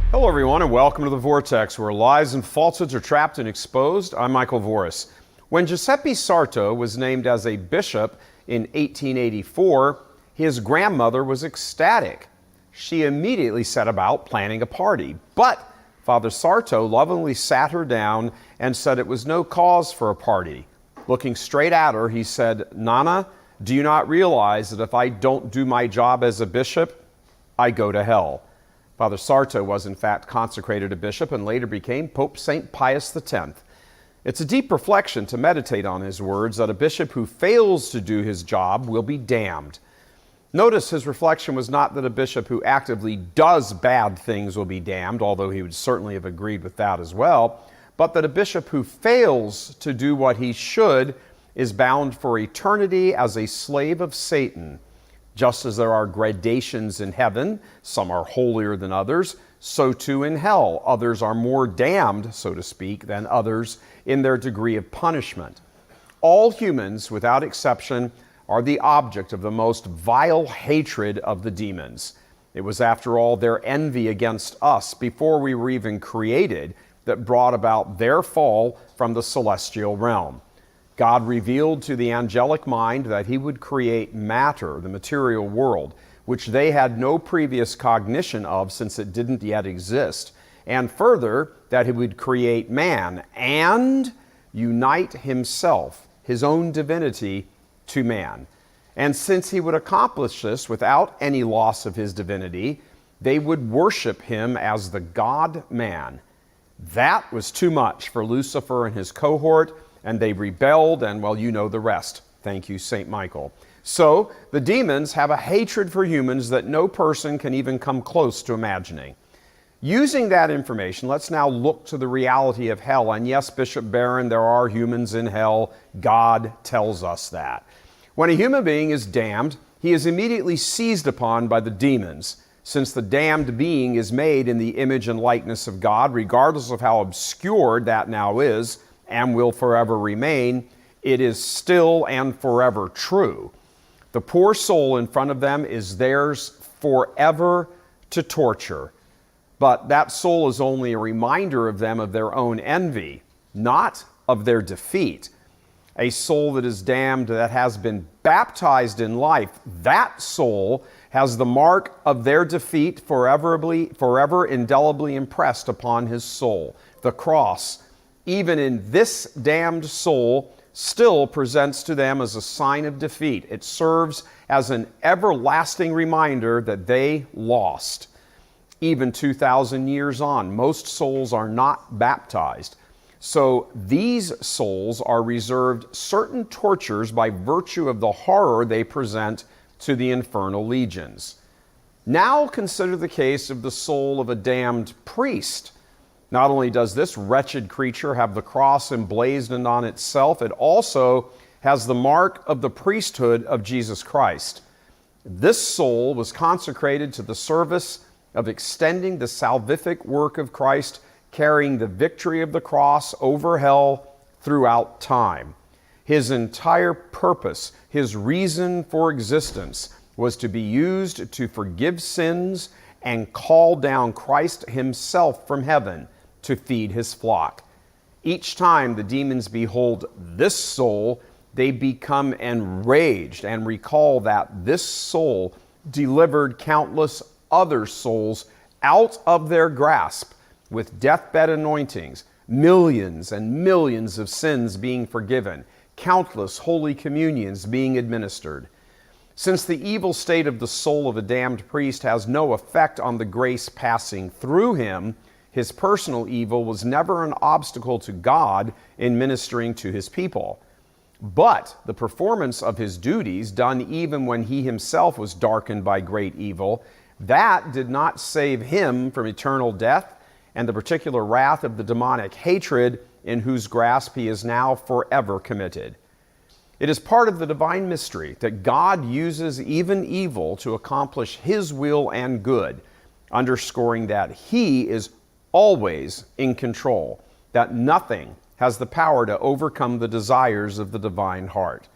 Hello everyone and welcome to The Vortex, where lies and falsehoods are trapped and exposed. I'm Michael Voris. When Giuseppe Sarto was named as a bishop in 1884, his grandmother was ecstatic. She immediately set about planning a party, but Father Sarto lovingly sat her down and said it was no cause for a party. Looking straight at her, he said, "Nana, do you not realize that if I don't do my job as a bishop, I go to hell?" Father Sarto was in fact consecrated a bishop and later became Pope St. Pius X. It's a deep reflection to meditate on his words that a bishop who fails to do his job will be damned. Notice his reflection was not that a bishop who actively does bad things will be damned, although he would certainly have agreed with that as well, but that a bishop who fails to do what he should is bound for eternity as a slave of Satan. Just as there are gradations in heaven, some are holier than others, so too in hell. Others are more damned, so to speak, than others in their degree of punishment. All humans, without exception, are the object of the most vile hatred of the demons. It was, after all, their envy against us before we were even created that brought about their fall from the celestial realm. God revealed to the angelic mind that he would create matter, the material world, which they had no previous cognition of since it didn't yet exist, and further, that he would create man and unite himself, his own divinity, to man. And since he would accomplish this without any loss of his divinity, they would worship him as the God-man. That was too much for Lucifer and his cohort, and they rebelled, and well, you know the rest. Thank you, St. Michael. So, the demons have a hatred for humans that no person can even come close to imagining. Using that information, let's now look to the reality of hell. And yes, Bishop Barron, there are humans in hell. God tells us that. When a human being is damned, he is immediately seized upon by the demons. Since the damned being is made in the image and likeness of God, regardless of how obscured that now is, and will forever remain, it is still and forever true. The poor soul in front of them is theirs forever to torture. But that soul is only a reminder of them of their own envy, not of their defeat. A soul that is damned that has been baptized in life, that soul has the mark of their defeat forever indelibly impressed upon his soul. The cross, even in this damned soul, still presents to them as a sign of defeat. It serves as an everlasting reminder that they lost. Even 2,000 years on, most souls are not baptized. So these souls are reserved certain tortures by virtue of the horror they present to the infernal legions. Now consider the case of the soul of a damned priest. Not only does this wretched creature have the cross emblazoned on itself, it also has the mark of the priesthood of Jesus Christ. This soul was consecrated to the service of extending the salvific work of Christ, carrying the victory of the cross over hell throughout time. His entire purpose, his reason for existence, was to be used to forgive sins and call down Christ himself from heaven to feed his flock. Each time the demons behold this soul, they become enraged and recall that this soul delivered countless other souls out of their grasp with deathbed anointings, millions and millions of sins being forgiven, countless holy communions being administered. Since the evil state of the soul of a damned priest has no effect on the grace passing through him, his personal evil was never an obstacle to God in ministering to his people. But the performance of his duties, done even when he himself was darkened by great evil, that did not save him from eternal death and the particular wrath of the demonic hatred in whose grasp he is now forever committed. It is part of the divine mystery that God uses even evil to accomplish his will and good, underscoring that he is always in control, that nothing has the power to overcome the desires of the divine heart.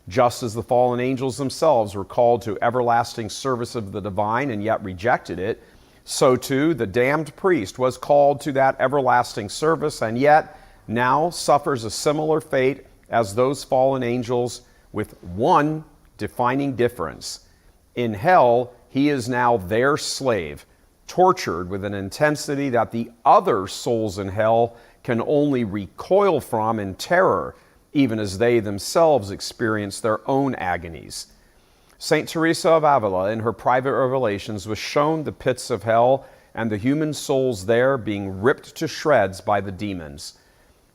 Just as the fallen angels themselves were called to everlasting service of the divine and yet rejected it, so too the damned priest was called to that everlasting service and yet now suffers a similar fate as those fallen angels, with one defining difference. In hell, he is now their slave, tortured with an intensity that the other souls in hell can only recoil from in terror, even as they themselves experience their own agonies. St. Teresa of Avila, in her private revelations, was shown the pits of hell and the human souls there being ripped to shreds by the demons.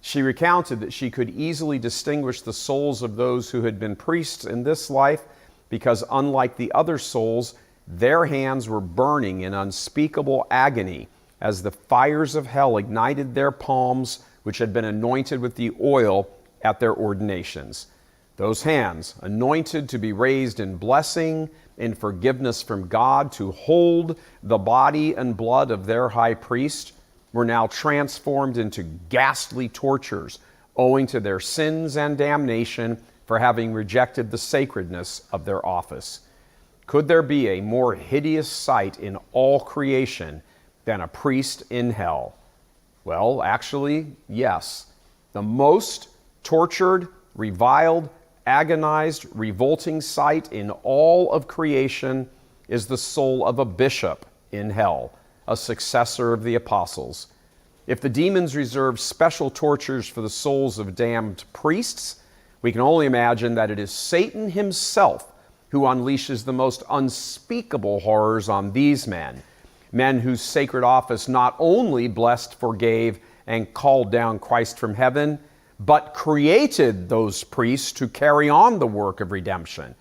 She recounted that she could easily distinguish the souls of those who had been priests in this life because, unlike the other souls, their hands were burning in unspeakable agony as the fires of hell ignited their palms, which had been anointed with the oil at their ordinations. Those hands, anointed to be raised in blessing, in forgiveness from God, to hold the body and blood of their high priest, were now transformed into ghastly tortures, owing to their sins and damnation for having rejected the sacredness of their office. Could there be a more hideous sight in all creation than a priest in hell? Well, actually, yes. The most tortured, reviled, agonized, revolting sight in all of creation is the soul of a bishop in hell, a successor of the apostles. If the demons reserve special tortures for the souls of damned priests, we can only imagine that it is Satan himself who unleashes the most unspeakable horrors on these men, men whose sacred office not only blessed, forgave, and called down Christ from heaven, but created those priests to carry on the work of redemption.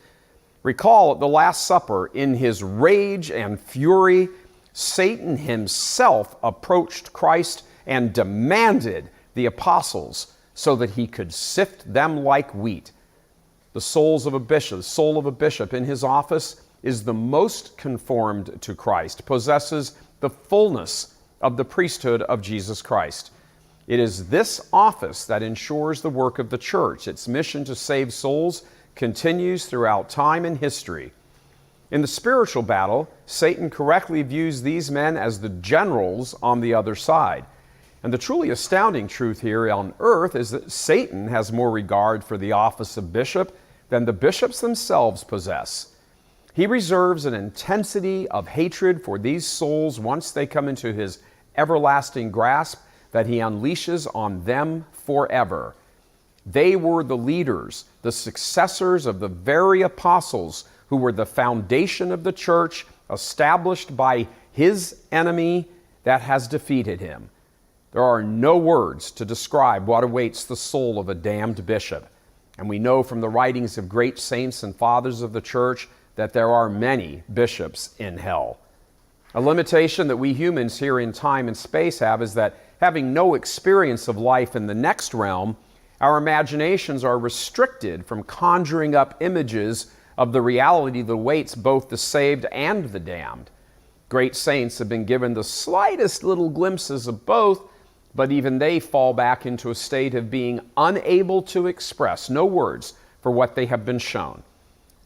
Recall at the Last Supper, in his rage and fury, Satan himself approached Christ and demanded the apostles so that he could sift them like wheat. The soul of a bishop in his office is the most conformed to Christ, possesses the fullness of the priesthood of Jesus Christ. It is this office that ensures the work of the church. Its mission to save souls continues throughout time and history. In the spiritual battle, Satan correctly views these men as the generals on the other side. And the truly astounding truth here on earth is that Satan has more regard for the office of bishop than the bishops themselves possess. He reserves an intensity of hatred for these souls once they come into his everlasting grasp that he unleashes on them forever. They were the leaders, the successors of the very apostles who were the foundation of the church, established by his enemy that has defeated him. There are no words to describe what awaits the soul of a damned bishop. And we know from the writings of great saints and fathers of the church that there are many bishops in hell. A limitation that we humans here in time and space have is that, having no experience of life in the next realm, our imaginations are restricted from conjuring up images of the reality that awaits both the saved and the damned. Great saints have been given the slightest little glimpses of both, but even they fall back into a state of being unable to express, no words, for what they have been shown.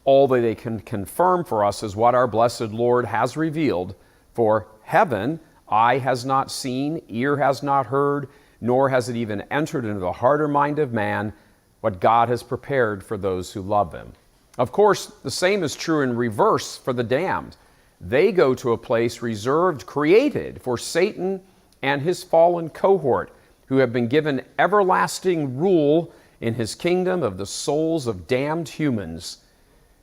All that they can confirm for us is what our blessed Lord has revealed, for heaven eye has not seen, ear has not heard, nor has it even entered into the heart or mind of man what God has prepared for those who love him. Of course, the same is true in reverse for the damned. They go to a place reserved, created for Satan and his fallen cohort, who have been given everlasting rule in his kingdom of the souls of damned humans.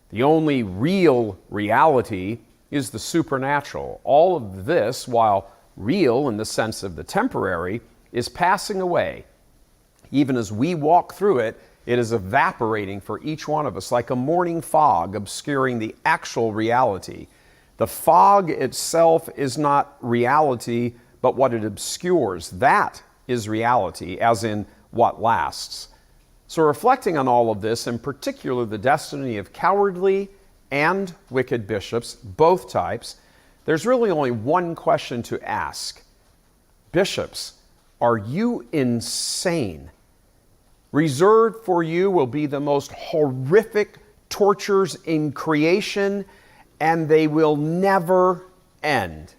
The only real reality is the supernatural. All of this, while real in the sense of the temporary, is passing away. Even as we walk through it, it is evaporating for each one of us like a morning fog obscuring the actual reality. The fog itself is not reality, but what it obscures, that is reality, as in what lasts. So reflecting on all of this, in particular the destiny of cowardly and wicked bishops, both types, there's really only one question to ask. Bishops, are you insane? Reserved for you will be the most horrific tortures in creation, and they will never end.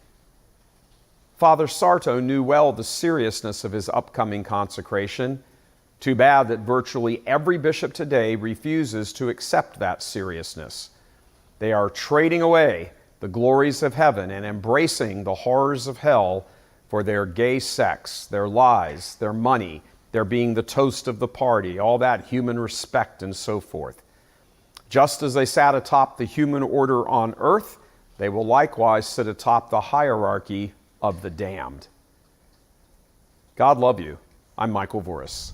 Father Sarto knew well the seriousness of his upcoming consecration. Too bad that virtually every bishop today refuses to accept that seriousness. They are trading away the glories of heaven and embracing the horrors of hell for their gay sex, their lies, their money, their being the toast of the party, all that human respect and so forth. Just as they sat atop the human order on earth, they will likewise sit atop the hierarchy of the damned. God love you. I'm Michael Voris.